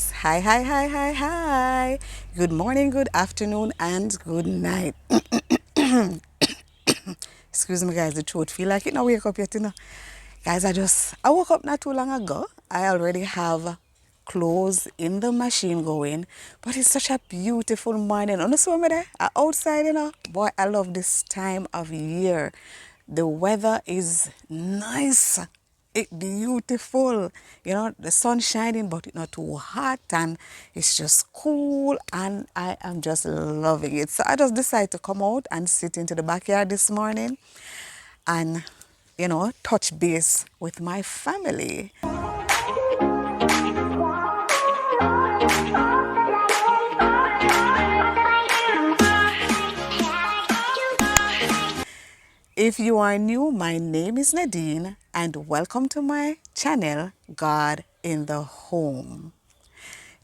guys. Hi, hi, hi, hi, hi. Good morning, good afternoon, and good night. Excuse me, guys. The throat feel like it now wake up yet, Guys, I woke up not too long ago. I already have clothes in the machine going, but it's such a beautiful morning. And so me there, outside, Boy, I love this time of year. The weather is nice. It beautiful. The sun shining, but it's not too hot and it's just cool and I am just loving it. So I just decided to come out and sit into the backyard this morning and touch base with my family. If you are new, my name is Nadine and welcome to my channel, God in the Home.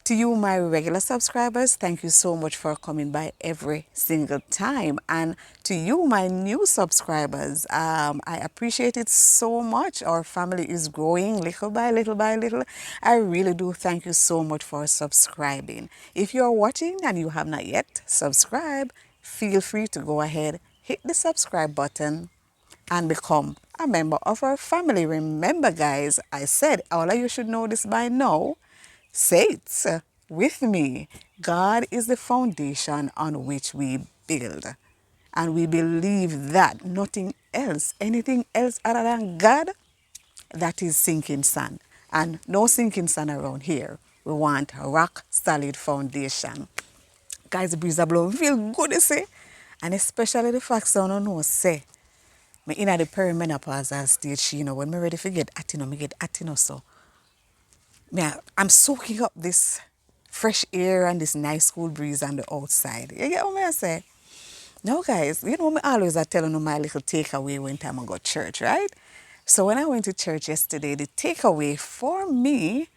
To you, my regular subscribers, thank you so much for coming by every single time. And to you, my new subscribers, I appreciate it so much. Our family is growing little by little by little. I really do thank you so much for subscribing. If you are watching and you have not yet subscribed, feel free to go ahead, hit the subscribe button and become a member of our family. Remember, guys, I said all of you should know this by now. Say it with me. God is the foundation on which we build. And we believe that nothing else, anything else other than God, that is sinking sand. And no sinking sand around here. We want a rock solid foundation. Guys, the breeze are blowing. Feel good, you see? And especially the fact that I don't know, say, me in the perimenopausal stage, when me ready to get at, me get at, so I'm soaking up this fresh air and this nice cool breeze on the outside. You get what I say? Now, guys, me always I tell you my little takeaway when time I go to church, right? So when I went to church yesterday, the takeaway for me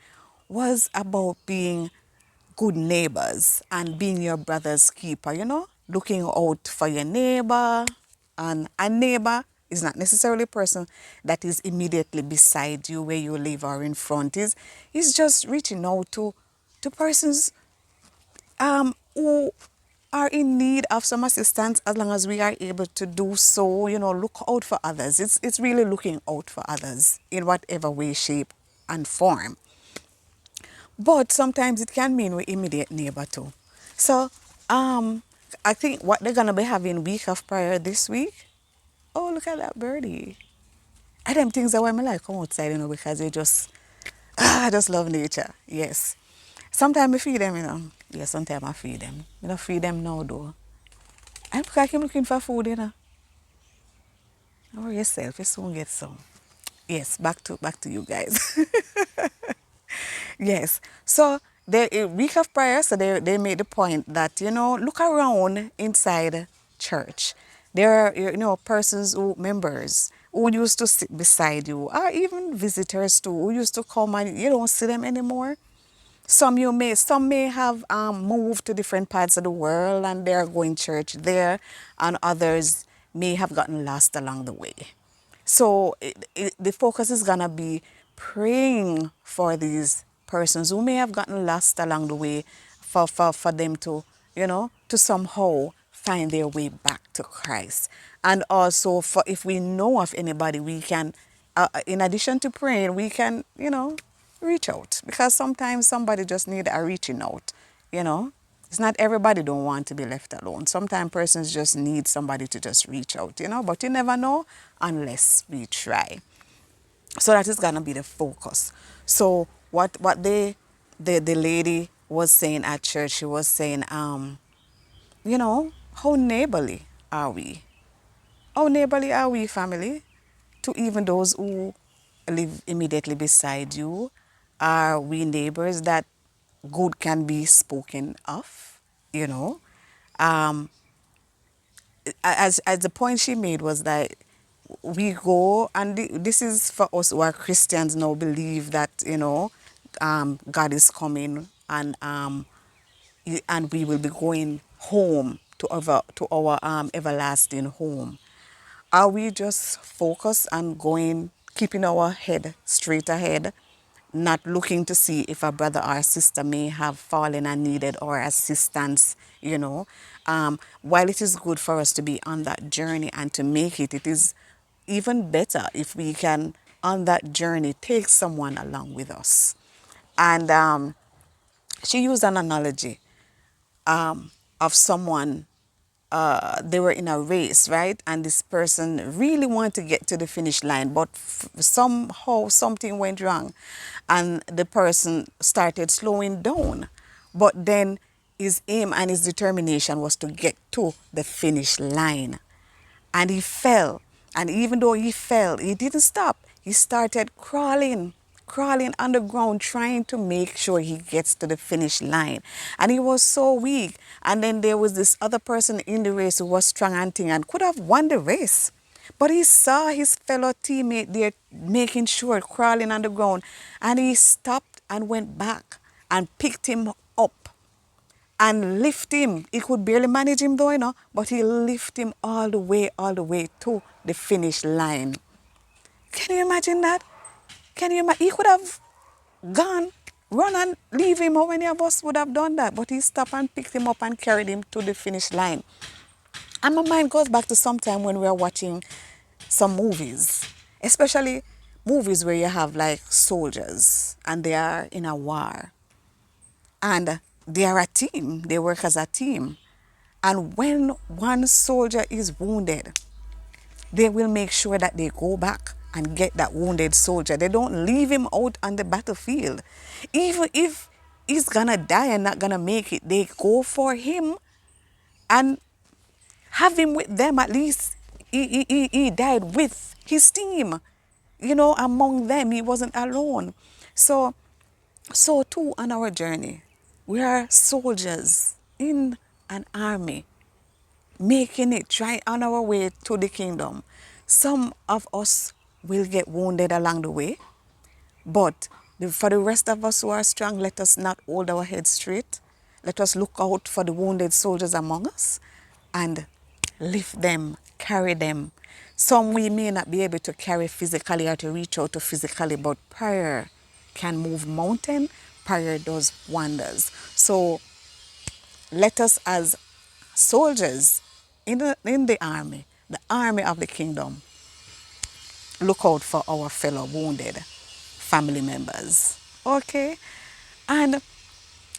was about being good neighbors and being your brother's keeper, looking out for your neighbor. And a neighbor is not necessarily a person that is immediately beside you where you live or in front. Is just reaching out to persons who are in need of some assistance as long as we are able to do so, look out for others. It's really looking out for others in whatever way, shape, and form. But sometimes it can mean we immediate neighbor too. So I think what they're gonna be having week of prayer this week. Oh, look at that birdie. And them things that why me like come outside, because I just love nature. Yes. Sometimes I feed them. Yeah, sometimes I feed them. I don't feed them now though. I'm looking for food, Don't worry yourself, you soon get some. Yes, back to you guys. Yes. So the week of prayer, so they made the point that, look around inside church. There are, persons who, members who used to sit beside you, or even visitors too, who used to come and you don't see them anymore. Some may have moved to different parts of the world and they're going church there, and others may have gotten lost along the way. So the focus is gonna be praying for these persons who may have gotten lost along the way, for them to, to somehow find their way back to Christ. And also for if we know of anybody, we can, in addition to praying, we can, reach out, because sometimes somebody just need a reaching out, you know. It's not everybody don't want to be left alone. Sometimes persons just need somebody to just reach out, but you never know unless we try. So that is gonna be the focus. So what the lady was saying at church, she was saying, how neighborly are we? How neighborly are we, family? To even those who live immediately beside you? Are we neighbors that good can be spoken of? You know? Um, as the point she made was that we go, and this is for us who are Christians now, believe that, God is coming, and we will be going home to our everlasting home. Are we just focused on going, keeping our head straight ahead, not looking to see if a brother or sister may have fallen and needed our assistance, you know. While it is good for us to be on that journey and to make it, it is even better if we can, on that journey, take someone along with us. And she used an analogy of someone, they were in a race, right? And this person really wanted to get to the finish line, but somehow something went wrong, and the person started slowing down. But then his aim and his determination was to get to the finish line, and he fell. And even though he fell, he didn't stop. He started crawling underground, trying to make sure he gets to the finish line. And he was so weak. And then there was this other person in the race who was strong and thing and could have won the race. But he saw his fellow teammate there making sure, crawling on the ground. And he stopped and went back and picked him up and lift him. He could barely manage him though, but he lift him all the way to the finish line. Can you imagine that? Can you imagine? He could have gone, run and leave him. How many of us would have done that? But he stopped and picked him up and carried him to the finish line. And my mind goes back to some time when we were watching some movies, especially movies where you have like soldiers and they are in a war. And they are a team, they work as a team. And when one soldier is wounded, they will make sure that they go back and get that wounded soldier. They don't leave him out on the battlefield. Even if he's gonna die and not gonna make it, they go for him and have him with them. At least he died with his team. Among them, he wasn't alone. So too on our journey, we are soldiers in an army, making it, trying on our way to the kingdom. Some of us will get wounded along the way, but for the rest of us who are strong, let us not hold our heads straight. Let us look out for the wounded soldiers among us and lift them, carry them. Some we may not be able to carry physically or to reach out to physically, but prayer can move mountain. Prayer does wonders. So let us as soldiers in the army of the kingdom, look out for our fellow wounded family members. Okay? And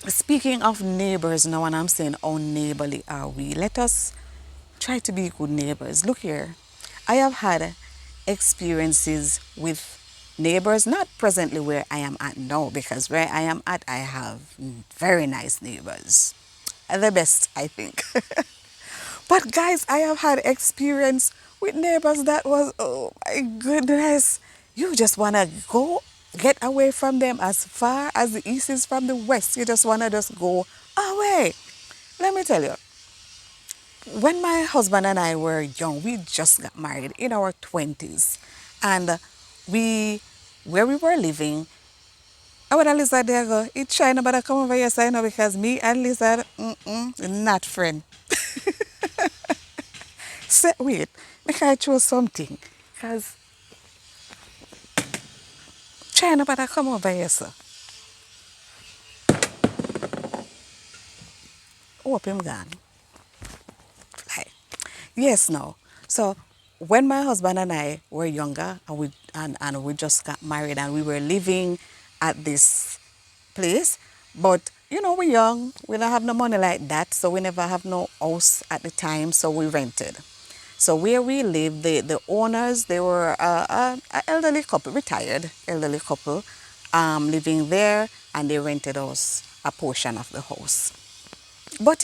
speaking of neighbors now, and I'm saying how neighborly are we, let us try to be good neighbors. Look here, I have had experiences with neighbors, not presently where I am at now, because where I am at, I have very nice neighbors. The best, I think. But guys, I have had experience with neighbors that was, oh my goodness, you just want to go get away from them as far as the east is from the west. You just want to just go away. Let me tell you, when my husband and I were young, we just got married in our 20s. And where we were living, I would Lizard there go, it's trying to come over here, so because me and Lizard, not friend. Say, wait, make I choose something. Because China better come over here, sir. Hope him gone. Fly. Yes, no. So when my husband and I were younger and we just got married and we were living at this place, but we're young, we don't have no money like that, so we never have no house at the time, so we rented. So where we lived, the owners, they were an elderly couple, retired elderly couple, living there, and they rented us a portion of the house. But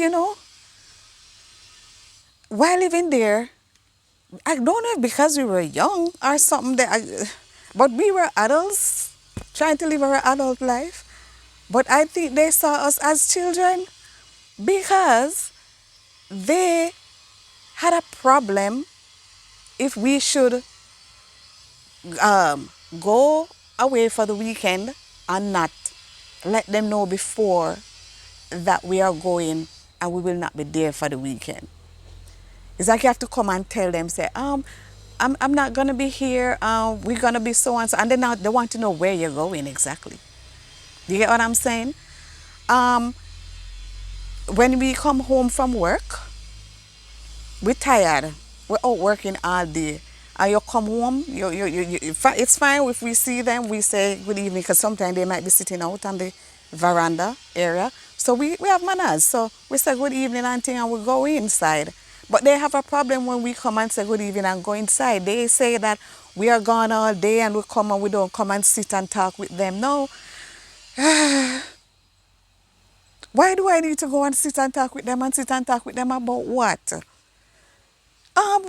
while living there, I don't know if because we were young or something, but we were adults trying to live our adult life. But I think they saw us as children because they had a problem if we should go away for the weekend and not let them know before that we are going and we will not be there for the weekend. It's like you have to come and tell them, say, I'm not going to be here, we're going to be so and so. And then now they want to know where you're going exactly. You get what I'm saying? Um, when we come home from work, we're tired. We're out working all day. And you come home, it's fine if we see them, we say good evening, because sometimes they might be sitting out on the veranda area. So we have manners. So we say good evening and thing and we go inside. But they have a problem when we come and say good evening and go inside. They say that we are gone all day and we come and we don't come and sit and talk with them. No, why do I need to go and sit and talk with them and sit and talk with them about what? Um,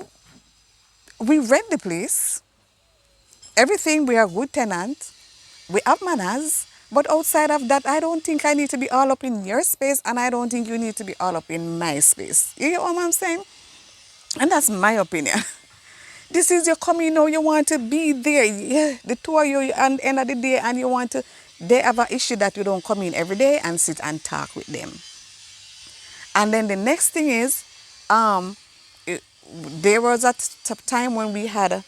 we rent the place, everything, we are good tenant, we have manners, but outside of that, I don't think I need to be all up in your space, and I don't think you need to be all up in my space. You get what I'm saying? And that's my opinion. This is your coming now, you want to be there. Yeah, the two of you at the end of the day, and you want to, they have an issue that you don't come in every day and sit and talk with them. And then the next thing is, um, it, there was a time when we had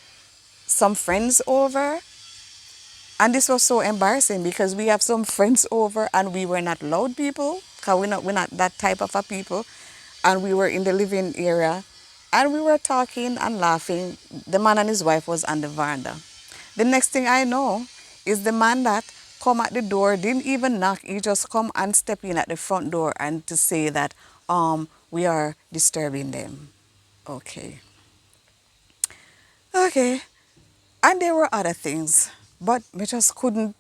some friends over. And this was so embarrassing because we have some friends over and we were not loud people, because we're not that type of a people. And we were in the living area and we were talking and laughing. The man and his wife was on the veranda. The next thing I know is the man that come at the door, didn't even knock, he just come and step in at the front door and to say that we are disturbing them. Okay. Okay. And there were other things, but we just couldn't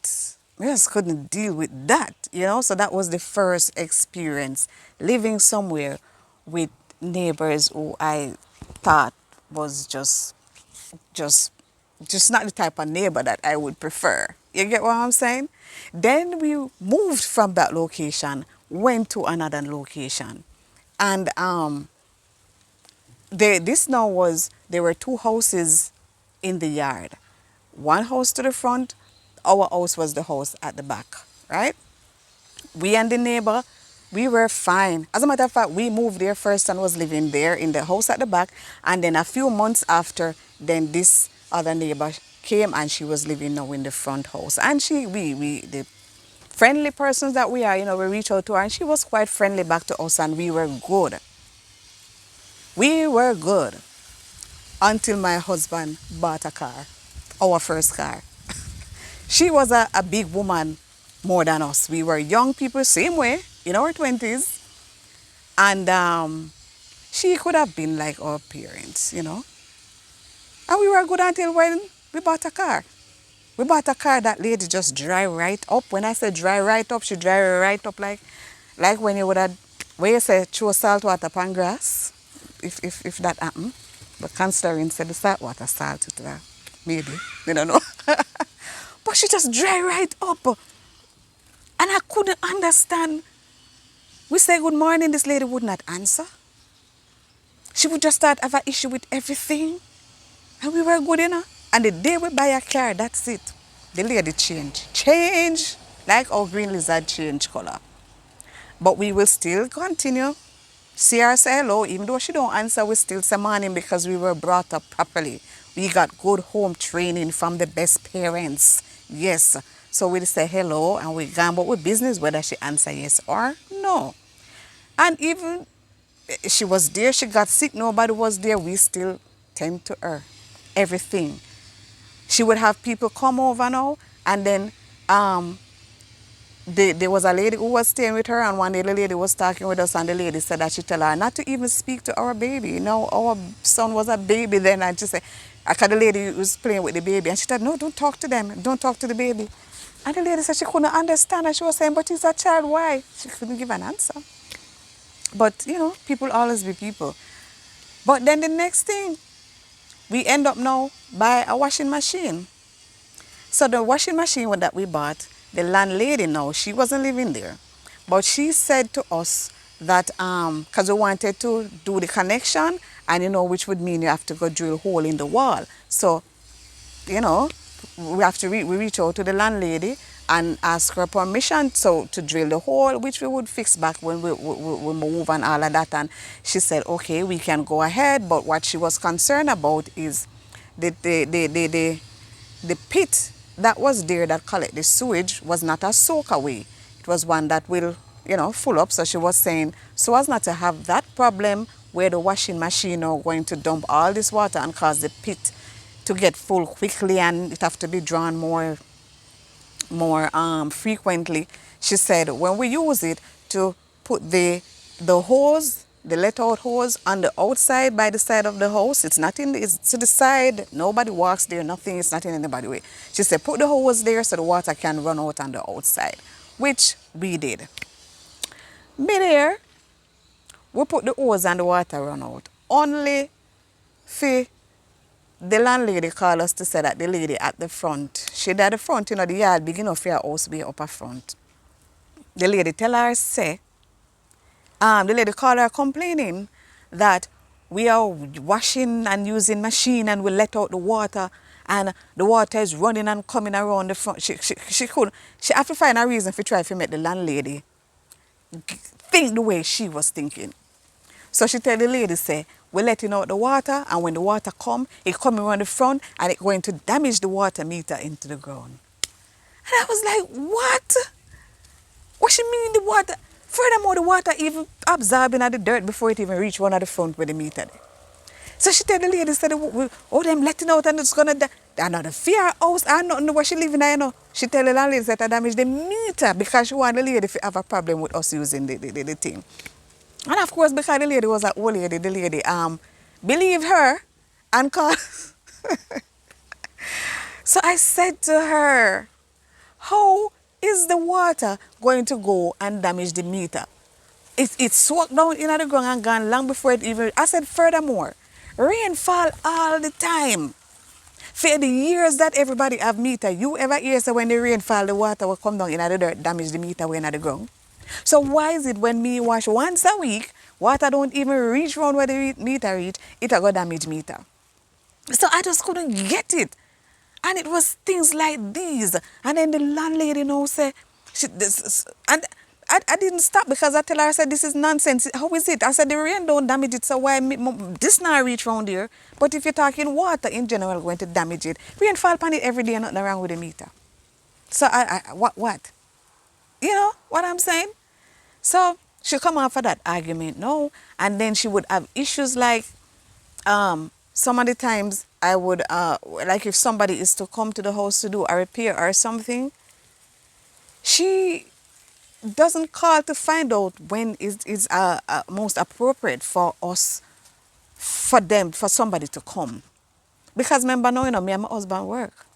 deal with that. So that was the first experience living somewhere with neighbors who I thought was just just not the type of neighbor that I would prefer. You get what I'm saying? Then we moved from that location, went to another location, and there were two houses in the yard. One house to the front, our house was the house at the back, right? We and the neighbor, we were fine. As a matter of fact, we moved there first and was living there in the house at the back. And then a few months after, then this other neighbor came and she was living now in the front house. And the friendly persons that we are, we reached out to her and she was quite friendly back to us and we were good. We were good until my husband bought a car, our first car. She was a big woman more than us. We were young people, same way, in our 20s. And she could have been like our parents. And we were good until when we bought a car. We bought a car that lady just drive right up. When I say drive right up, she drive right up like when you would have, where you say throw salt water upon grass, if that happened. But considering said the salt water salt it maybe, we don't know. But she just drive right up. And I couldn't understand. We say good morning, this lady would not answer. She would just start have an issue with everything. And we were good. And the day we buy a car, that's it. The lady change. Change like our green lizard change color. But we will still continue. See her say hello, even though she don't answer, we still say morning because we were brought up properly. We got good home training from the best parents. Yes. So we say hello and we gone about with business whether she answer yes or no. And even she was there, she got sick, nobody was there, we still tend to her. Everything. She would have people come over now and then there was a lady who was staying with her and one day the lady was talking with us and the lady said that she tell her not to even speak to our baby. Our son was a baby then and she said, because the lady was playing with the baby and she said, no, don't talk to them, don't talk to the baby. And the lady said she couldn't understand and she was saying, but he's a child, why? She couldn't give an answer. But, people always be people. But then the next thing, we end up now buy a washing machine. So the washing machine that we bought, the landlady now, she wasn't living there. But she said to us that, because we wanted to do the connection, and which would mean you have to go drill a hole in the wall. So, we have to we reach out to the landlady and ask her permission to drill the hole, which we would fix back when we move and all of that. And she said, okay, we can go ahead. But what she was concerned about is the pit that was there that collect the sewage was not a soak away. It was one that will, full up. So she was saying, so as not to have that problem where the washing machine are going to dump all this water and cause the pit to get full quickly and it have to be drawn more frequently. She said when we use it to put the hose, the let out hose on the outside by the side of the house, it's not in the, it's to the side, nobody walks there, nothing, it's not in anybody's way. She said put the hose there so the water can run out on the outside, which we did. Mid-air, we put the hose and the water run out. Only for the landlady called us to say that the lady at the front, she at the front, the yard big enough for her house be up at front. The lady tell her, say, the lady called her complaining that we are washing and using machine and we let out the water and the water is running and coming around the front. She had to find a reason for try to make the landlady think the way she was thinking. So she tell the lady, say, we're letting out the water and when the water come, it coming around the front and it's going to damage the water meter into the ground. And I was like, what? What she mean the water? Furthermore, the water even absorbing at the dirt before it even reach one at the front where the meter there. So she tell the lady, said, oh, them letting out and it's gonna another fear house. I don't know where she living there, She tell the landlady that I damage the meter because she want the lady to have a problem with us using the thing. And of course, because the lady was an old lady, the lady believed her and called. So I said to her, how is the water going to go and damage the meter? It soaked down in the ground and gone long before it even. I said, furthermore, rain fall all the time. For the years that everybody have meter, you ever hear so when the rain fall, the water will come down in the dirt, damage the meter way in the ground? So why is it when me wash once a week, water don't even reach around where the meter reach, it will go damage meter? So I just couldn't get it. And it was things like these. And then the landlady say, and I didn't stop because I tell her, I said, this is nonsense. How is it? I said, the rain don't damage it, so why this not reach around here? But if you're talking water in general going to damage it, rain fall upon it every day and nothing wrong with the meter. So what? You know what I'm saying? So she come off of that argument, no, and then she would have issues like some of the times I would like if somebody is to come to the house to do a repair or something, she doesn't call to find out when is most appropriate for us, for somebody to come. Because remember now, me and my husband work.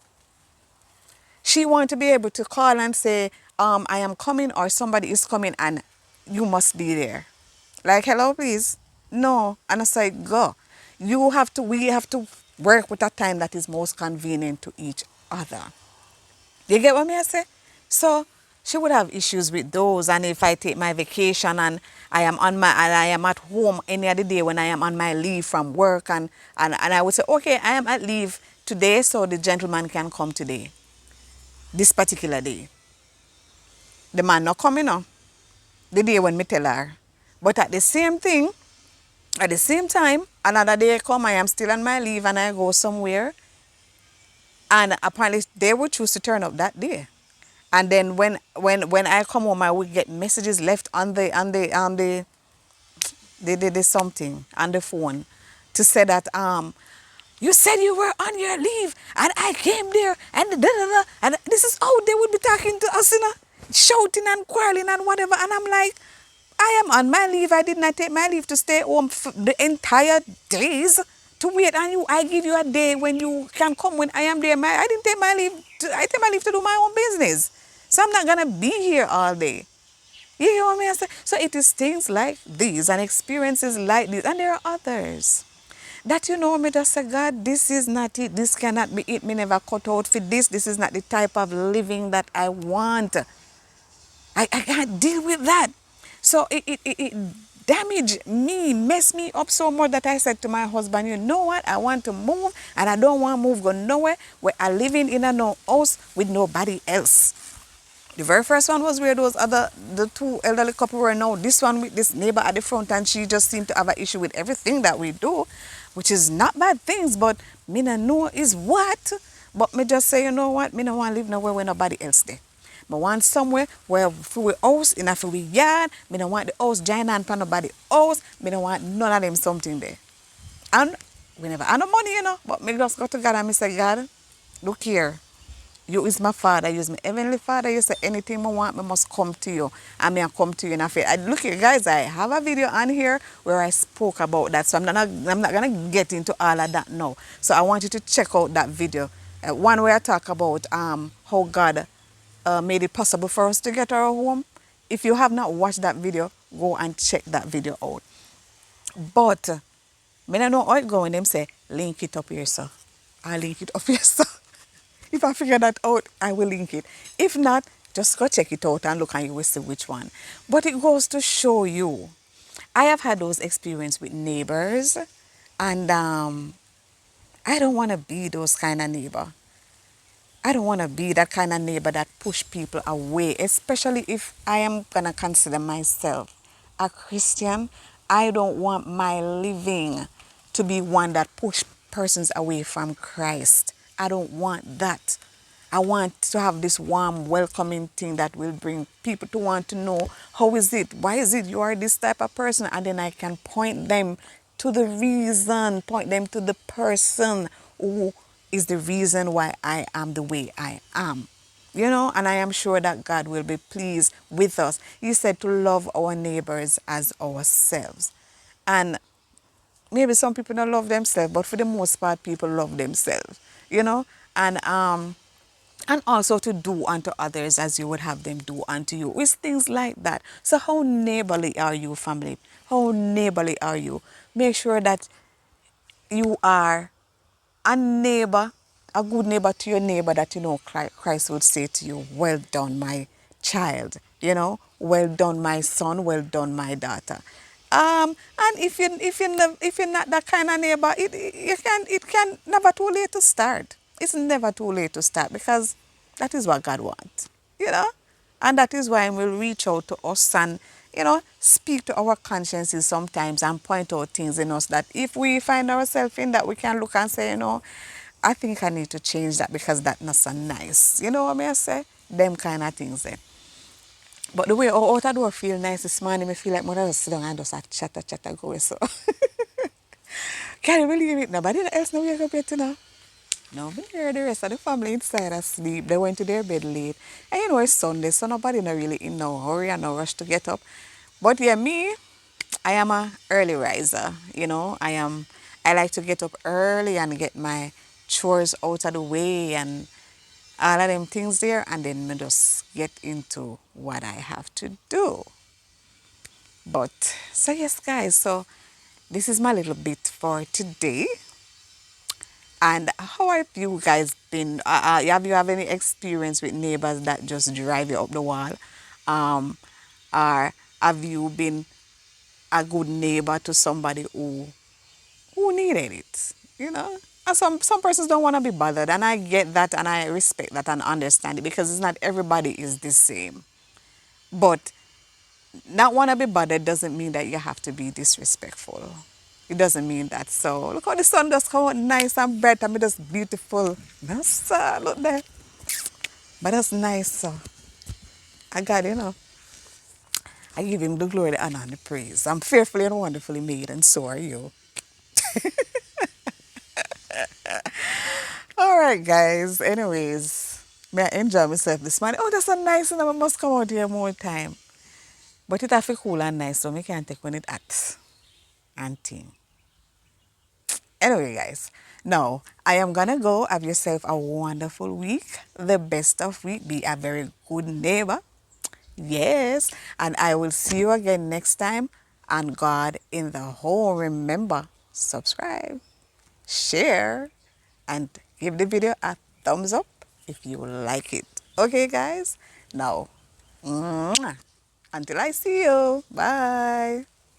She want to be able to call and say, I am coming or somebody is coming and you must be there. Like, hello, please. No. And I say, go. We have to work with a time that is most convenient to each other. You get what I say? So she would have issues with those. And if I take my vacation and I am at home any other day when I am on my leave from work and I would say, okay, I am at leave today so the gentleman can come today. This particular day. The man not coming on. The day when me tell her. But at the same time, another day come, I am still on my leave and I go somewhere. And apparently they would choose to turn up that day. And then when I come home, I would get messages left on the something on the phone to say that you said you were on your leave and I came there and and this is how they would be talking to us, shouting and quarreling and whatever. And I'm like, I am on my leave. I did not take my leave to stay home for the entire days to wait on you. I give you a day when you can come when I am there. I didn't take my leave. I take my leave to do my own business. So I'm not gonna be here all day. You hear what I say? So it is things like these and experiences like this, and there are others that me just say, God, this is not it. This cannot be it. Me never cut out for this. This is not the type of living that I want. I can't deal with that. So it damaged me, messed me up so much that I said to my husband, you know what? I want to move and I don't want to move, go nowhere where I'm living in a no house with nobody else. The very first one was where the two elderly couple were now. This one with this neighbor at the front, and she just seemed to have an issue with everything that we do, which is not bad things, but me not know is what. But me just say, you know what, me no want live nowhere where nobody else there. Me want somewhere where for we house, in a for we yard, me don't want the house giant and for nobody house, me don't want none of them something there. And we never had no money, but me just go to God and me say, God, look here. You is my father, you is my heavenly father. You say anything I want, me must come to you. And me I come to you in a faith. Look here, guys, I have a video on here where I spoke about that. So I'm not gonna get into all of that now. So I want you to check out that video. One where I talk about how God made it possible for us to get our home. If you have not watched that video, go and check that video out. But me don't know how it go when them say link it up here, sir. I link it up here, sir. If I figure that out, I will link it. If not, just go check it out and look and you will see which one. But it goes to show you. I have had those experiences with neighbors, and I don't want to be those kind of neighbor. I don't want to be that kind of neighbor that push people away, especially if I am going to consider myself a Christian. I don't want my living to be one that push persons away from Christ. I don't want that. I want to have this warm, welcoming thing that will bring people to want to know how is it, why is it you are this type of person, and then I can point them to the reason, point them to the person who is the reason why I am the way I am. And I am sure that God will be pleased with us. He said to love our neighbors as ourselves. And maybe some people don't love themselves, but for the most part, people love themselves, you know, and um, and also to do unto others as you would have them do unto you. It's things like that. So how neighborly are you, family? How neighborly are you? Make sure that you are a neighbor, a good neighbor to your neighbor that Christ would say to you, well done, my child, well done, my son, well done, my daughter. And if you're not that kind of neighbor, it can never too late to start. It's never too late to start because that is what God wants, you know. And that is why we'll reach out to us and, speak to our consciences sometimes and point out things in us that if we find ourselves in that, we can look and say, I think I need to change that because that's not so nice. You know what I say? Them kind of things there. But the way our outer door feel nice this morning, I feel like mother just sit down and just a chatter go. So can you believe it? Nobody else no wake up yet, No, me hear the rest of the family inside asleep. They went to their bed late. And it's Sunday, so nobody not really in no hurry and no rush to get up. But yeah, me, I am a early riser, I like to get up early and get my chores out of the way and all of them things there, and then me just get into what I have to do. But so yes, guys, so this is my little bit for today. And how have you guys been? Have you have any experience with neighbors that just drive you up the wall? Um, or have you been a good neighbor to somebody who needed it? And some persons don't want to be bothered, and I get that, and I respect that and understand it because it's not everybody is the same. But not want to be bothered doesn't mean that you have to be disrespectful. It doesn't mean that. So look how the sun just come out nice and bright and just beautiful. That's look there. But that's nice. So I got I give him the glory, the honor, and the praise. I'm fearfully and wonderfully made, and so are you. All right, guys. Anyways, may I enjoy myself this morning. Oh, that's so nice, and I must come out here more time. But it have to cool and nice, so me can't take when it hot and thing. Anyway, guys, now I am gonna go. Have yourself a wonderful week, the best of week. Be a very good neighbor. Yes, and I will see you again next time on God in the Home. Remember, subscribe, share, and give the video a thumbs up if you like it. Okay, guys? Now, until I see you. Bye.